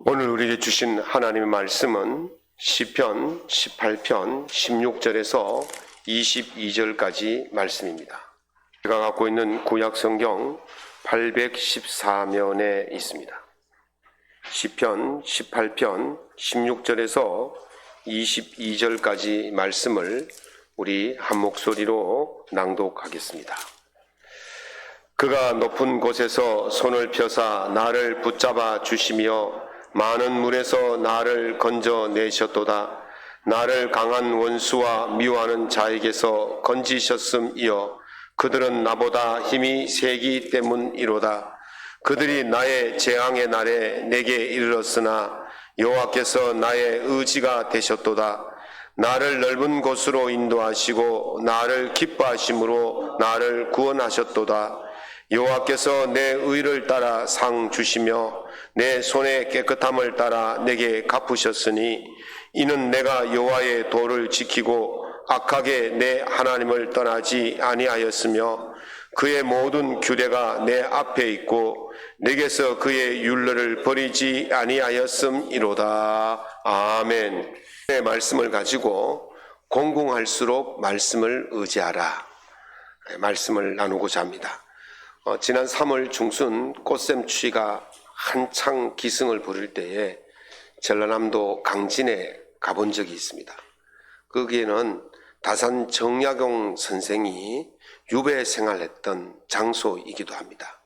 오늘 우리에게 주신 하나님의 말씀은 시편 18편 16절에서 22절까지 말씀입니다. 제가 갖고 있는 구약성경 814면에 있습니다. 시편 18편 16절에서 22절까지 말씀을 우리 한 목소리로 낭독하겠습니다. 그가 높은 곳에서 손을 펴사 나를 붙잡아 주시며 많은 물에서 나를 건져내셨도다. 나를 강한 원수와 미워하는 자에게서 건지셨음이여 그들은 나보다 힘이 세기 때문이로다. 그들이 나의 재앙의 날에 내게 이르렀으나 여호와께서 나의 의지가 되셨도다. 나를 넓은 곳으로 인도하시고 나를 기뻐하심으로 나를 구원하셨도다. 여호와께서 내 의를 따라 상 주시며 내 손의 깨끗함을 따라 내게 갚으셨으니 이는 내가 여호와의 도를 지키고 악하게 내 하나님을 떠나지 아니하였으며 그의 모든 규례가 내 앞에 있고 내게서 그의 율례를 버리지 아니하였음이로다. 아멘. 내 말씀을 가지고 공공할수록 말씀을 의지하라. 말씀을 나누고자 합니다. 지난 3월 중순 꽃샘추위가 한창 기승을 부릴 때에 전라남도 강진에 가본 적이 있습니다. 거기에는 다산 정약용 선생이 유배 생활했던 장소이기도 합니다.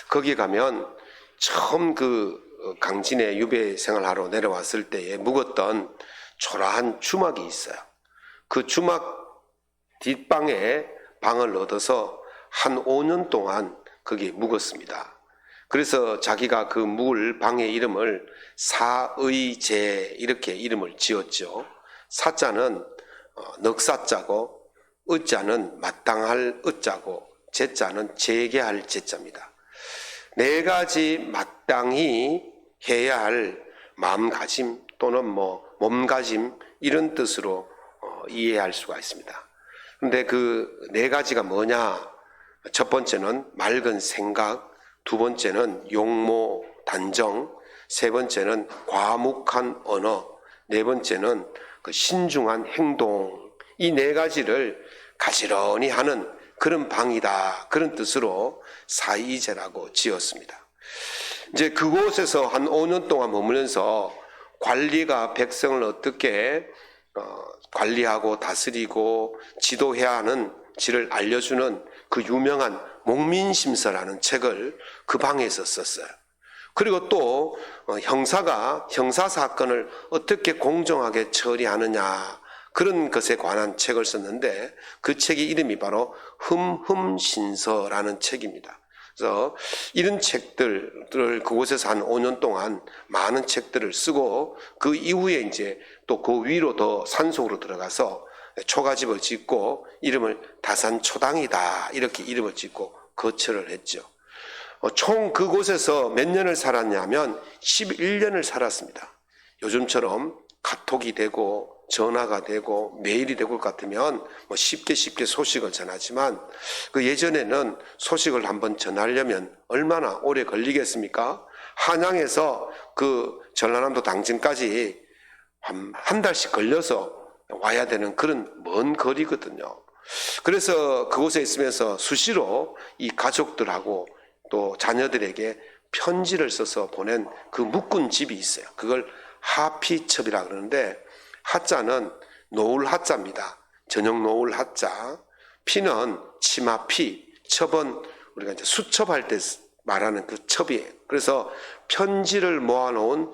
거기 가면 처음 그 강진에 유배 생활하러 내려왔을 때에 묵었던 초라한 주막이 있어요. 그 주막 뒷방에 방을 얻어서 한 5년 동안 거기에 묵었습니다. 그래서 자기가 그 묵을 방의 이름을 사의제 이렇게 이름을 지었죠. 사자는 넉사자고 의자는 마땅할 의자고 제자는 재개할 제자입니다. 네 가지 마땅히 해야 할 마음가짐 또는 몸가짐 이런 뜻으로 이해할 수가 있습니다. 그런데 그 네 가지가 뭐냐? 첫 번째는 맑은 생각, 두 번째는 용모, 단정, 세 번째는 과묵한 언어, 네 번째는 그 신중한 행동. 이 네 가지를 가지런히 하는 그런 방이다. 그런 뜻으로 사의제라고 지었습니다. 이제 그곳에서 한 5년 동안 머물면서 관리가 백성을 어떻게 관리하고 다스리고 지도해야 하는지를 알려주는 그 유명한 목민심서라는 책을 그 방에서 썼어요. 그리고 또 형사가 형사사건을 어떻게 공정하게 처리하느냐 그런 것에 관한 책을 썼는데 그 책의 이름이 바로 흠흠신서라는 책입니다. 그래서 이런 책들을 그곳에서 한 5년 동안 많은 책들을 쓰고 그 이후에 이제 또 그 위로 더 산속으로 들어가서 초가집을 짓고 이름을 다산초당이다 이렇게 이름을 짓고 거처를 했죠. 총 그곳에서 몇 년을 살았냐면 11년을 살았습니다. 요즘처럼 카톡이 되고 전화가 되고 메일이 되고 같으면 쉽게 소식을 전하지만 그 예전에는 소식을 한번 전하려면 얼마나 오래 걸리겠습니까? 한양에서 그 전라남도 당진까지 한 달씩 걸려서 와야 되는 그런 먼 거리거든요. 그래서 그곳에 있으면서 수시로 이 가족들하고 또 자녀들에게 편지를 써서 보낸 그 묶은 집이 있어요. 그걸 하피첩이라 그러는데 하자는 노을 하자입니다. 저녁 노을 하자. 피는 치마피, 첩은 우리가 이제 수첩할 때 말하는 그 첩이에요. 그래서 편지를 모아놓은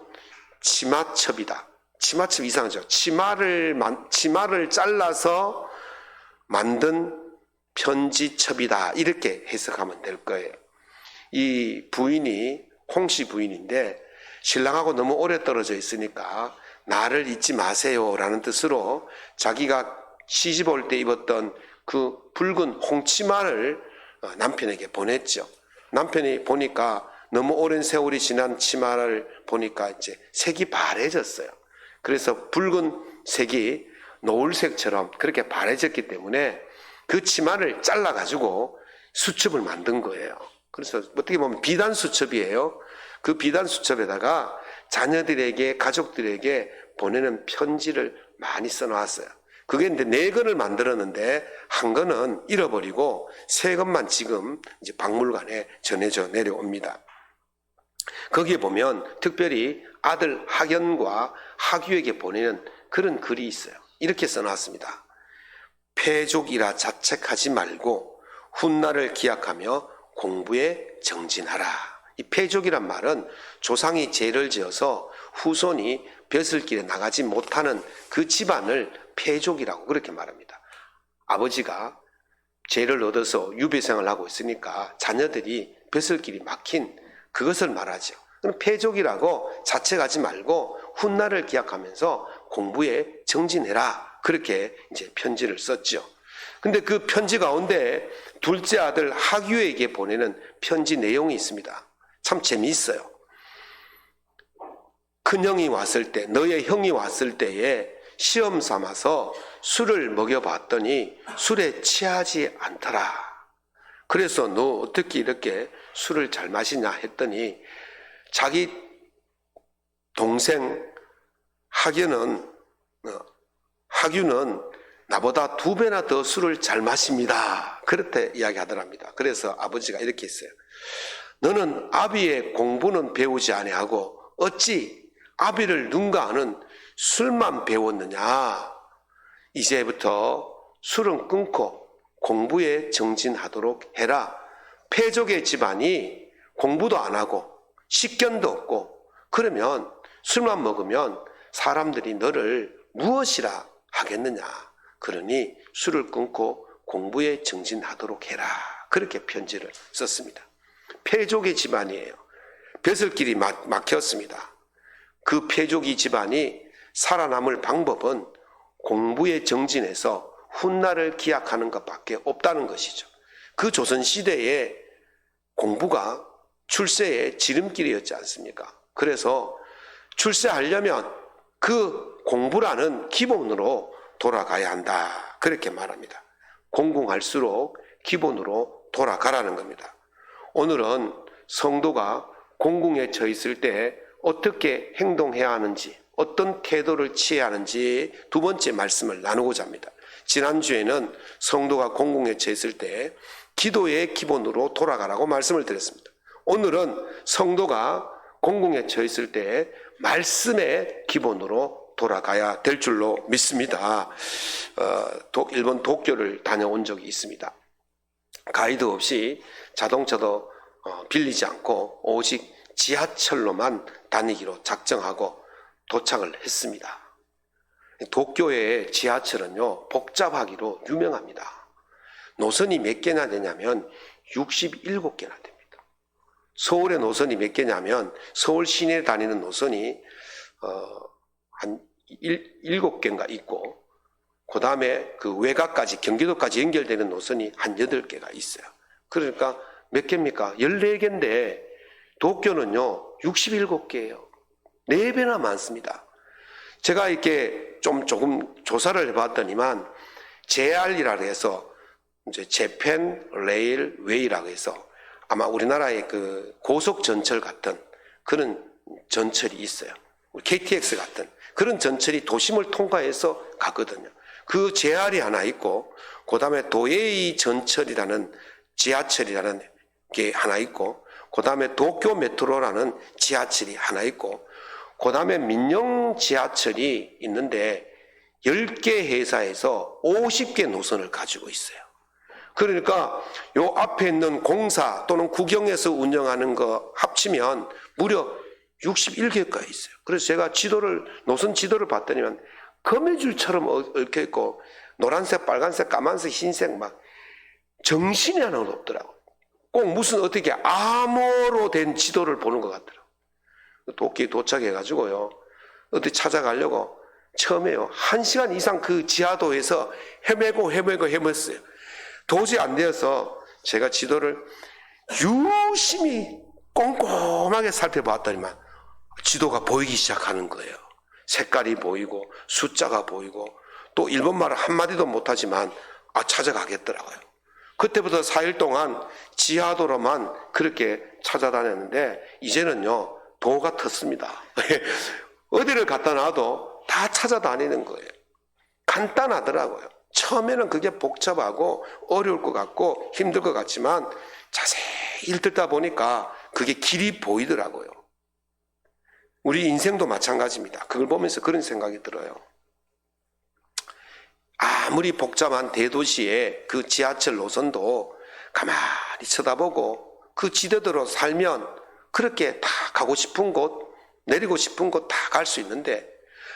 치마첩이다. 치마첩 이상하죠. 치마를 잘라서 만든 편지첩이다. 이렇게 해석하면 될 거예요. 이 부인이 홍씨 부인인데 신랑하고 너무 오래 떨어져 있으니까 나를 잊지 마세요라는 뜻으로 자기가 시집 올 때 입었던 그 붉은 홍치마를 남편에게 보냈죠. 남편이 보니까 너무 오랜 세월이 지난 치마를 보니까 이제 색이 바래졌어요. 그래서 붉은 색이 노을색처럼 그렇게 바래졌기 때문에 그 치마를 잘라가지고 수첩을 만든 거예요. 그래서 어떻게 보면 비단 수첩이에요. 그 비단 수첩에다가 자녀들에게, 가족들에게 보내는 편지를 많이 써놓았어요. 그게 이제 4권을 만들었는데 한 권은 잃어버리고 3권만 지금 이제 박물관에 전해져 내려옵니다. 거기에 보면 특별히 아들 학연과 학유에게 보내는 그런 글이 있어요. 이렇게 써놨습니다. 패족이라 자책하지 말고 훗날을 기약하며 공부에 정진하라. 이 패족이란 말은 조상이 죄를 지어서 후손이 벼슬길에 나가지 못하는 그 집안을 패족이라고 그렇게 말합니다. 아버지가 죄를 얻어서 유배생을 하고 있으니까 자녀들이 벼슬길이 막힌 그것을 말하죠. 그럼 패족이라고 자책하지 말고 훗날을 기약하면서 공부에 정진해라. 그렇게 이제 편지를 썼죠. 근데 그 편지 가운데 둘째 아들 학유에게 보내는 편지 내용이 있습니다. 참 재미있어요. 큰형이 왔을 때, 너의 형이 왔을 때에 시험 삼아서 술을 먹여봤더니 술에 취하지 않더라. 그래서 너 어떻게 이렇게 술을 잘 마시냐 했더니 자기 동생 학유는 나보다 2배나 더 술을 잘 마십니다. 그렇게 이야기하더랍니다. 그래서 아버지가 이렇게 했어요. 너는 아비의 공부는 배우지 아니하고 어찌 아비를 능가하는 술만 배웠느냐. 이제부터 술은 끊고 공부에 정진하도록 해라. 패족의 집안이 공부도 안 하고 식견도 없고 그러면 술만 먹으면 사람들이 너를 무엇이라 하겠느냐. 그러니 술을 끊고 공부에 정진하도록 해라. 그렇게 편지를 썼습니다. 패족의 집안이에요. 벼슬길이 막혔습니다. 그 패족이 집안이 살아남을 방법은 공부에 정진해서 훗날을 기약하는 것밖에 없다는 것이죠. 그 조선시대에 공부가 출세의 지름길이었지 않습니까? 그래서 출세하려면 그 공부라는 기본으로 돌아가야 한다. 그렇게 말합니다. 공공할수록 기본으로 돌아가라는 겁니다. 오늘은 성도가 공공에 처해 있을 때 어떻게 행동해야 하는지, 어떤 태도를 취해야 하는지 2번째 말씀을 나누고자 합니다. 지난주에는 성도가 공공에 처해 있을 때 기도의 기본으로 돌아가라고 말씀을 드렸습니다. 오늘은 성도가 공공에 처해 있을 때 말씀의 기본으로 돌아가야 될 줄로 믿습니다. 일본 도쿄를 다녀온 적이 있습니다. 가이드 없이 자동차도 빌리지 않고 오직 지하철로만 다니기로 작정하고 도착을 했습니다. 도쿄의 지하철은요 복잡하기로 유명합니다. 노선이 몇 개나 되냐면 67개나 됩니다. 서울의 노선이 몇 개냐면 서울 시내에 다니는 노선이 한 7개인가 있고 그 다음에 그 외곽까지 경기도까지 연결되는 노선이 한 8개가 있어요. 그러니까 몇 개입니까? 14개인데 도쿄는요 67개예요. 4배나 많습니다. 제가 이렇게 조금 조사를 해봤더니만 JR이라고 해서 이제 재팬 레일 웨이라고 해서 아마 우리나라의 그 고속 전철 같은 그런 전철이 있어요. KTX 같은 그런 전철이 도심을 통과해서 가거든요. 그 JR이 하나 있고 그 다음에 도에이 전철이라는 지하철이라는 게 하나 있고 그 다음에 도쿄 메트로라는 지하철이 하나 있고 그 다음에 민영 지하철이 있는데 10개 회사에서 50개 노선을 가지고 있어요. 그러니까 요 앞에 있는 공사 또는 국영에서 운영하는 거 합치면 무려 61개가 있어요. 그래서 제가 노선 지도를 봤더니만 거미줄처럼 얽혀 있고 노란색, 빨간색, 까만색, 흰색 막 정신이 하나도 없더라고요. 꼭 무슨 어떻게 암호로 된 지도를 보는 것 같더라고요. 도쿄에 도착해가지고요. 어디 찾아가려고 처음에요. 1시간 이상 그 지하도에서 헤맸어요. 도저히 안 되어서 제가 지도를 유심히 꼼꼼하게 살펴봤더니만 지도가 보이기 시작하는 거예요. 색깔이 보이고 숫자가 보이고 또 일본말을 한마디도 못하지만 찾아가겠더라고요. 그때부터 4일 동안 지하도로만 그렇게 찾아다녔는데 이제는요 도가 텄습니다. 어디를 갖다 놔도 다 찾아다니는 거예요. 간단하더라고요. 처음에는 그게 복잡하고 어려울 것 같고 힘들 것 같지만 자세히 읽다 보니까 그게 길이 보이더라고요. 우리 인생도 마찬가지입니다. 그걸 보면서 그런 생각이 들어요. 아무리 복잡한 대도시의 그 지하철 노선도 가만히 쳐다보고 그 지도대로 살면 그렇게 다 가고 싶은 곳, 내리고 싶은 곳 다 갈 수 있는데,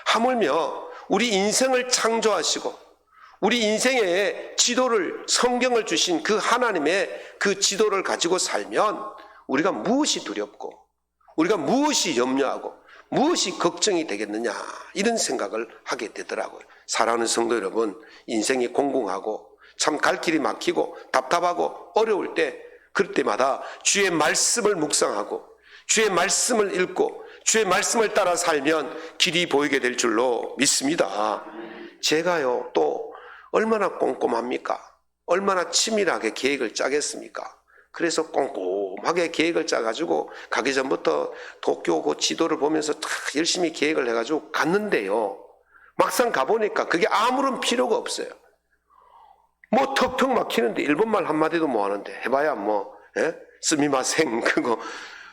하물며 우리 인생을 창조하시고 우리 인생의 지도를, 성경을 주신 그 하나님의 그 지도를 가지고 살면 우리가 무엇이 두렵고 우리가 무엇이 염려하고 무엇이 걱정이 되겠느냐, 이런 생각을 하게 되더라고요. 사랑하는 성도 여러분, 인생이 공공하고 참 갈 길이 막히고 답답하고 어려울 때, 그럴 때마다 주의 말씀을 묵상하고 주의 말씀을 읽고 주의 말씀을 따라 살면 길이 보이게 될 줄로 믿습니다. 제가요, 또 얼마나 꼼꼼합니까? 얼마나 치밀하게 계획을 짜겠습니까? 그래서 꼼꼼하게 계획을 짜가지고 가기 전부터 도쿄 그 지도를 보면서 다 열심히 계획을 해가지고 갔는데요, 막상 가보니까 그게 아무런 필요가 없어요. 뭐 턱턱 막히는데 일본말 한마디도 못 하는데, 해봐야 뭐 스미마생 그거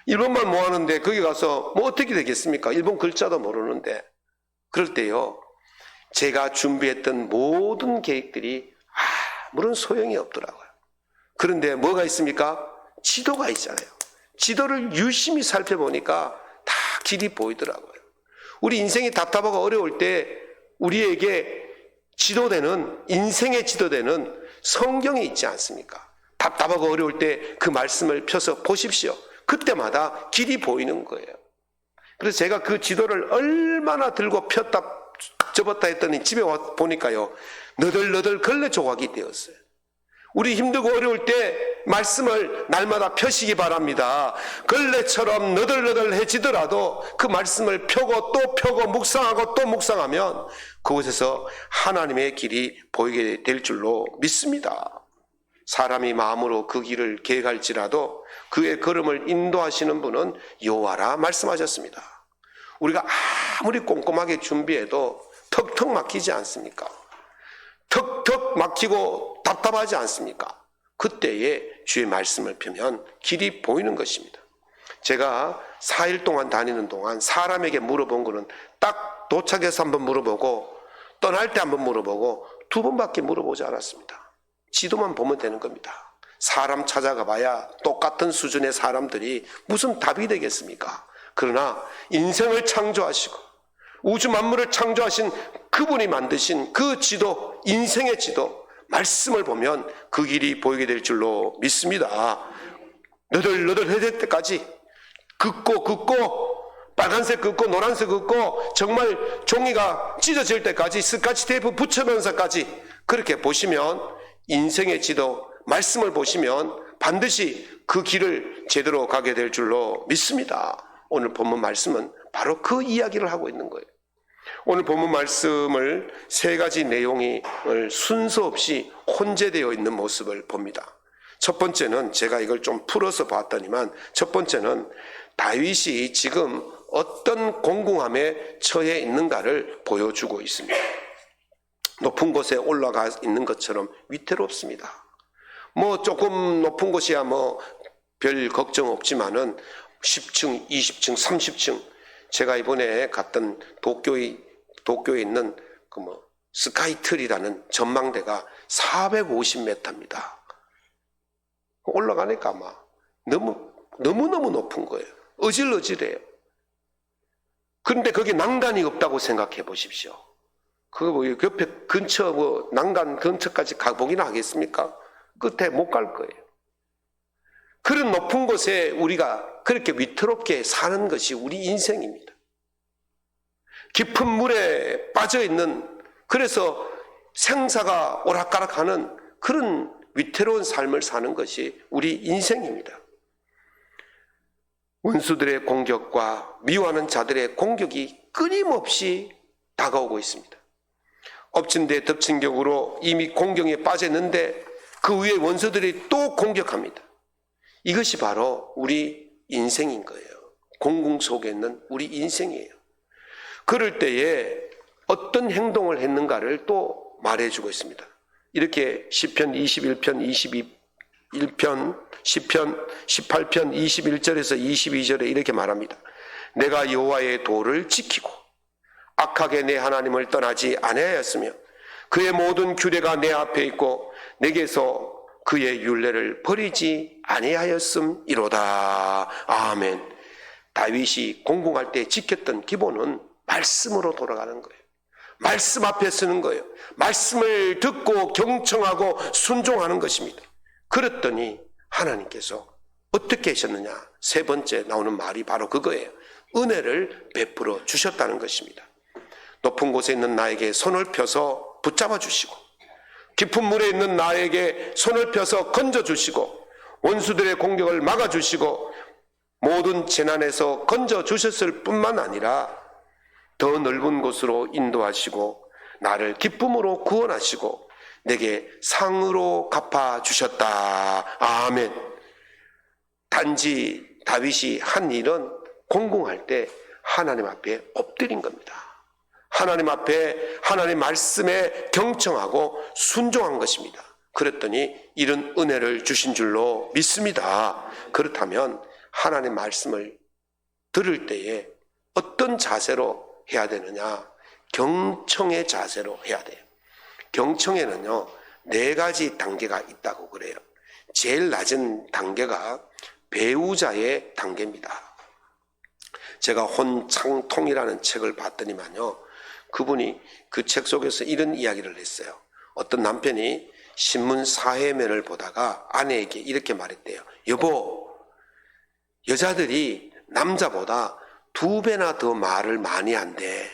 일본말 못 하는데 거기 가서 뭐 어떻게 되겠습니까? 일본 글자도 모르는데. 그럴 때요, 제가 준비했던 모든 계획들이 아무런 소용이 없더라고요. 그런데 뭐가 있습니까? 지도가 있잖아요. 지도를 유심히 살펴보니까 다 길이 보이더라고요. 우리 인생이 답답하고 어려울 때 우리에게 지도되는, 인생의 지도되는 성경이 있지 않습니까? 답답하고 어려울 때 그 말씀을 펴서 보십시오. 그때마다 길이 보이는 거예요. 그래서 제가 그 지도를 얼마나 들고 폈다 접었다 했더니 집에 와 보니까요, 너덜너덜 걸레 조각이 되었어요. 우리 힘들고 어려울 때 말씀을 날마다 펴시기 바랍니다. 걸레처럼 너덜너덜해지더라도 그 말씀을 펴고 또 펴고 묵상하고 또 묵상하면 그곳에서 하나님의 길이 보이게 될 줄로 믿습니다. 사람이 마음으로 그 길을 계획할지라도 그의 걸음을 인도하시는 분은 여호와라 말씀하셨습니다. 우리가 아무리 꼼꼼하게 준비해도 턱턱 막히지 않습니까? 턱턱 막히고 답답하지 않습니까? 그때에 주의 말씀을 펴면 길이 보이는 것입니다. 제가 4일 동안 다니는 동안 사람에게 물어본 거는 딱 도착해서 한번 물어보고 떠날 때 한번 물어보고 2번밖에 물어보지 않았습니다. 지도만 보면 되는 겁니다. 사람 찾아가 봐야 똑같은 수준의 사람들이 무슨 답이 되겠습니까? 그러나 인생을 창조하시고 우주 만물을 창조하신 그분이 만드신 그 지도, 인생의 지도, 말씀을 보면 그 길이 보이게 될 줄로 믿습니다. 너덜너덜해질 때까지 긋고 빨간색 긋고 노란색 긋고 정말 종이가 찢어질 때까지 스카치 테이프 붙여면서까지 그렇게 보시면, 인생의 지도, 말씀을 보시면 반드시 그 길을 제대로 가게 될 줄로 믿습니다. 오늘 본문 말씀은 바로 그 이야기를 하고 있는 거예요. 오늘 본문 말씀을 3가지 내용이 순서 없이 혼재되어 있는 모습을 봅니다. 첫 번째는, 제가 이걸 좀 풀어서 봤더니만, 첫 번째는 다윗이 지금 어떤 공공함에 처해 있는가를 보여주고 있습니다. 높은 곳에 올라가 있는 것처럼 위태롭습니다. 뭐 조금 높은 곳이야 뭐 별 걱정 없지만은 10층, 20층, 30층, 제가 이번에 갔던 도쿄에 있는 그 스카이트리라는 전망대가 450m입니다. 올라가니까 아마 너무너무 높은 거예요. 어질어질해요. 그런데 거기 난간이 없다고 생각해 보십시오. 그거 옆에 근처 난간 근처까지 가보기나 하겠습니까? 끝에 못 갈 거예요. 그런 높은 곳에 우리가 그렇게 위태롭게 사는 것이 우리 인생입니다. 깊은 물에 빠져 있는, 그래서 생사가 오락가락하는 그런 위태로운 삶을 사는 것이 우리 인생입니다. 원수들의 공격과 미워하는 자들의 공격이 끊임없이 다가오고 있습니다. 엎친 데 덮친 격으로 이미 공경에 빠졌는데 그 위에 원수들이 또 공격합니다. 이것이 바로 우리 인생인 거예요. 공공 속에 있는 우리 인생이에요. 그럴 때에 어떤 행동을 했는가를 또 말해주고 있습니다. 이렇게 시편 21편, 21편, 시편 18편 21절에서 22절에 이렇게 말합니다. 내가 여호와의 도를 지키고 악하게 내 하나님을 떠나지 아니하였으며 그의 모든 규례가 내 앞에 있고 내게서 그의 율례를 버리지 아니하였음이로다. 아멘. 다윗이 공공할 때 지켰던 기본은 말씀으로 돌아가는 거예요. 말씀 앞에 서는 거예요. 말씀을 듣고 경청하고 순종하는 것입니다. 그랬더니 하나님께서 어떻게 하셨느냐? 세 번째 나오는 말이 바로 그거예요. 은혜를 베풀어 주셨다는 것입니다. 높은 곳에 있는 나에게 손을 펴서 붙잡아 주시고 깊은 물에 있는 나에게 손을 펴서 건져 주시고 원수들의 공격을 막아 주시고 모든 재난에서 건져 주셨을 뿐만 아니라 더 넓은 곳으로 인도하시고 나를 기쁨으로 구원하시고 내게 상으로 갚아 주셨다. 아멘. 단지 다윗이 한 일은 공공할 때 하나님 앞에 엎드린 겁니다. 하나님 앞에 하나님 말씀에 경청하고 순종한 것입니다. 그랬더니 이런 은혜를 주신 줄로 믿습니다. 그렇다면 하나님 말씀을 들을 때에 어떤 자세로 해야 되느냐? 경청의 자세로 해야 돼요. 경청에는요 4가지 단계가 있다고 그래요. 제일 낮은 단계가 배우자의 단계입니다. 제가 혼창통이라는 책을 봤더니만요 그분이 그 책 속에서 이런 이야기를 했어요. 어떤 남편이 신문 사회면을 보다가 아내에게 이렇게 말했대요. 여보, 여자들이 남자보다 2배나 더 말을 많이 한대.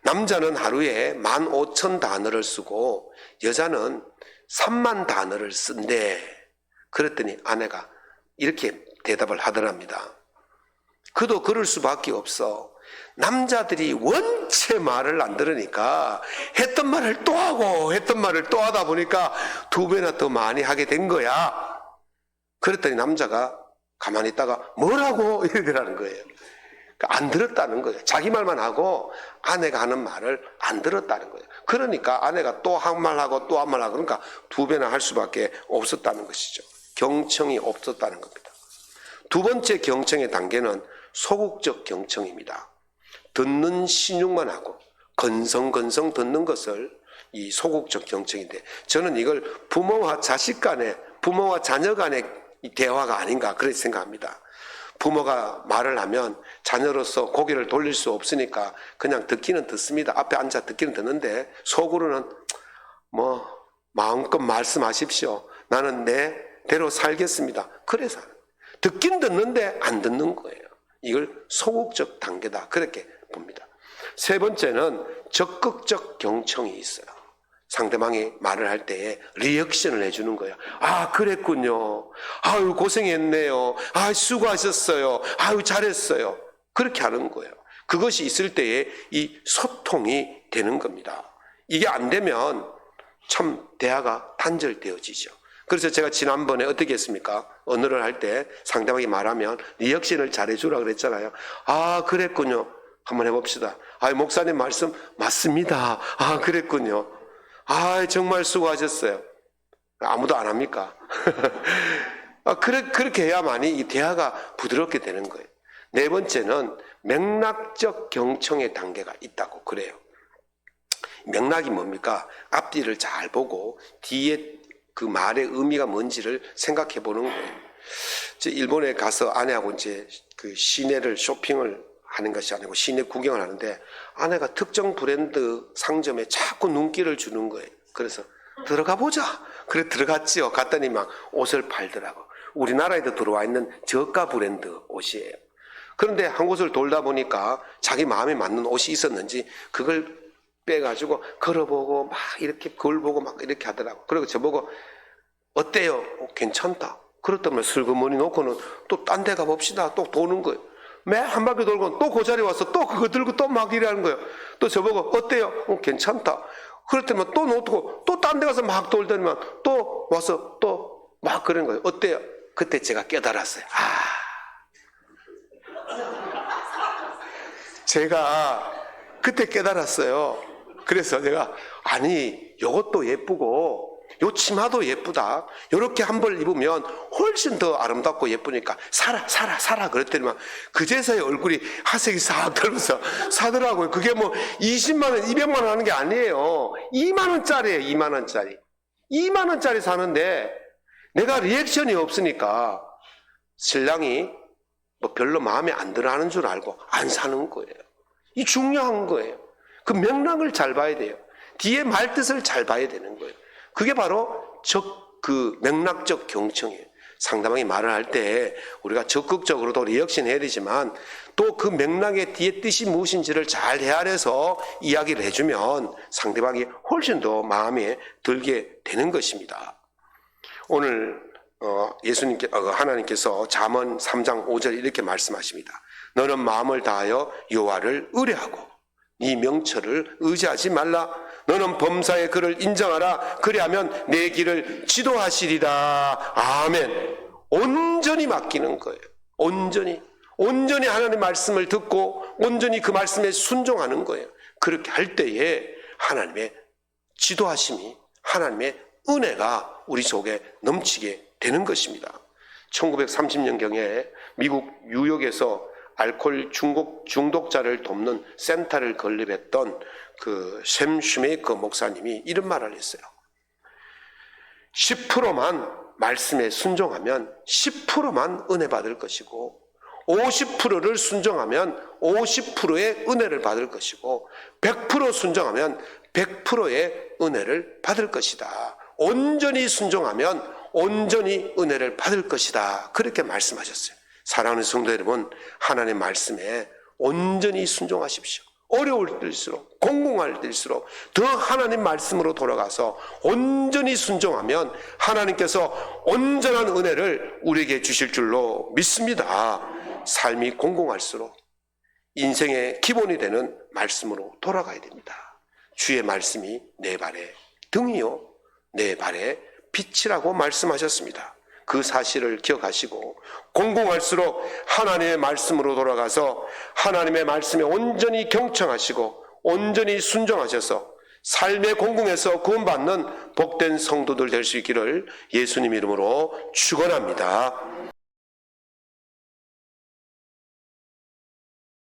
남자는 하루에 15,000단어를 쓰고 여자는 3만 단어를 쓴대. 그랬더니 아내가 이렇게 대답을 하더랍니다. 그도 그럴 수밖에 없어. 남자들이 원체 말을 안 들으니까 했던 말을 또 하고 했던 말을 또 하다 보니까 2배나 더 많이 하게 된 거야. 그랬더니 남자가 가만히 있다가 뭐라고 이러더라는 거예요. 안 들었다는 거예요. 자기 말만 하고 아내가 하는 말을 안 들었다는 거예요. 그러니까 아내가 또 한 말하고 또 한 말하고 그러니까 2배나 할 수밖에 없었다는 것이죠. 경청이 없었다는 겁니다. 두 번째 경청의 단계는 소극적 경청입니다. 듣는 신용만 하고 건성건성 듣는 것을 이 소극적 경청인데 저는 이걸 부모와 자식 간의 부모와 자녀 간의 대화가 아닌가 그렇게 생각합니다. 부모가 말을 하면 자녀로서 고개를 돌릴 수 없으니까 그냥 듣기는 듣습니다. 앞에 앉아 듣기는 듣는데 속으로는 뭐 마음껏 말씀하십시오. 나는 내 대로 살겠습니다. 그래서 듣긴 듣는데 안 듣는 거예요. 이걸 소극적 단계다 그렇게 봅니다. 세 번째는 적극적 경청이 있어요. 상대방이 말을 할 때에 리액션을 해주는 거예요. 아, 그랬군요. 아유, 고생했네요. 아, 수고하셨어요. 아유, 잘했어요. 그렇게 하는 거예요. 그것이 있을 때에 이 소통이 되는 겁니다. 이게 안 되면 참 대화가 단절되어지죠. 그래서 제가 지난번에 어떻게 했습니까? 언어를 할 때 상대방이 말하면 리액션을 잘해주라 그랬잖아요. 아, 그랬군요. 한번 해봅시다. 아, 목사님 말씀 맞습니다. 아, 그랬군요. 아, 정말 수고하셨어요. 아무도 안 합니까? 그렇게 해야만이 이 대화가 부드럽게 되는 거예요. 네 번째는 맥락적 경청의 단계가 있다고 그래요. 맥락이 뭡니까? 앞뒤를 잘 보고 뒤에 그 말의 의미가 뭔지를 생각해 보는 거예요. 일본에 가서 아내하고 이제 그 시내를 쇼핑을 하는 것이 아니고 시내 구경을 하는데 아내가 특정 브랜드 상점에 자꾸 눈길을 주는 거예요. 그래서 들어가 보자. 그래 들어갔지요. 갔더니 막 옷을 팔더라고. 우리나라에도 들어와 있는 저가 브랜드 옷이에요. 그런데 한 곳을 돌다 보니까 자기 마음에 맞는 옷이 있었는지 그걸 빼가지고 걸어보고 막 이렇게 그걸 보고 막 이렇게 하더라고. 그리고 저보고 어때요? 괜찮다. 그렇다면 슬그머니 놓고는 또 딴 데 가봅시다. 또 도는 거예요. 매 한 바퀴 돌고 또 그 자리에 와서 또 그거 들고 또 막 이러는 거예요. 또 저보고 어때요? 괜찮다. 그렇다면 또 놓고 또 딴 데 가서 막 돌더니만 또 와서 또 막 그러는 거예요. 어때요? 그때 제가 깨달았어요. 제가 그때 깨달았어요. 그래서 제가 아니 이것도 예쁘고 요 치마도 예쁘다. 요렇게 한 벌 입으면 훨씬 더 아름답고 예쁘니까 사라 그랬더니만 그제서야 얼굴이 하색이 싹 들면서 사더라고요. 그게 뭐 20만 원, 200만 원 하는 게 아니에요. 2만 원짜리예요. 2만 원짜리. 2만 원짜리 사는데 내가 리액션이 없으니까 신랑이 뭐 별로 마음에 안 들어 하는 줄 알고 안 사는 거예요. 이 중요한 거예요. 그 맥락을 잘 봐야 돼요. 뒤에 말뜻을 잘 봐야 되는 거예요. 그게 바로 그 맥락적 경청이에요. 상대방이 말을 할 때 우리가 적극적으로도 리액션 해야 되지만 또 그 맥락의 뒤에 뜻이 무엇인지를 잘 헤아려서 이야기를 해주면 상대방이 훨씬 더 마음에 들게 되는 것입니다. 오늘 하나님께서 잠언 3장 5절 이렇게 말씀하십니다. 너는 마음을 다하여 여호와를 의뢰하고 네 명철을 의지하지 말라. 너는 범사의 그를 인정하라. 그리하면 내 길을 지도하시리라. 아멘. 온전히 맡기는 거예요. 온전히 하나님의 말씀을 듣고 온전히 그 말씀에 순종하는 거예요. 그렇게 할 때에 하나님의 지도하심이, 하나님의 은혜가 우리 속에 넘치게 되는 것입니다. 1930년경에 미국 뉴욕에서 알코올 중독자를 돕는 센터를 건립했던 그 샘 슈메이커 목사님이 이런 말을 했어요. 10%만 말씀에 순종하면 10%만 은혜 받을 것이고 50%를 순종하면 50%의 은혜를 받을 것이고 100% 순종하면 100%의 은혜를 받을 것이다. 온전히 순종하면 온전히 은혜를 받을 것이다. 그렇게 말씀하셨어요. 사랑하는 성도 여러분, 하나님의 말씀에 온전히 순종하십시오. 어려울 때일수록, 공공할 때일수록 더 하나님 말씀으로 돌아가서 온전히 순종하면 하나님께서 온전한 은혜를 우리에게 주실 줄로 믿습니다. 삶이 공공할수록 인생의 기본이 되는 말씀으로 돌아가야 됩니다. 주의 말씀이 내 발의 등이요 내 발의 빛이라고 말씀하셨습니다. 그 사실을 기억하시고 공공할수록 하나님의 말씀으로 돌아가서 하나님의 말씀에 온전히 경청하시고 온전히 순종하셔서 삶의 공공에서 구원받는 복된 성도들 될 수 있기를 예수님 이름으로 축원합니다.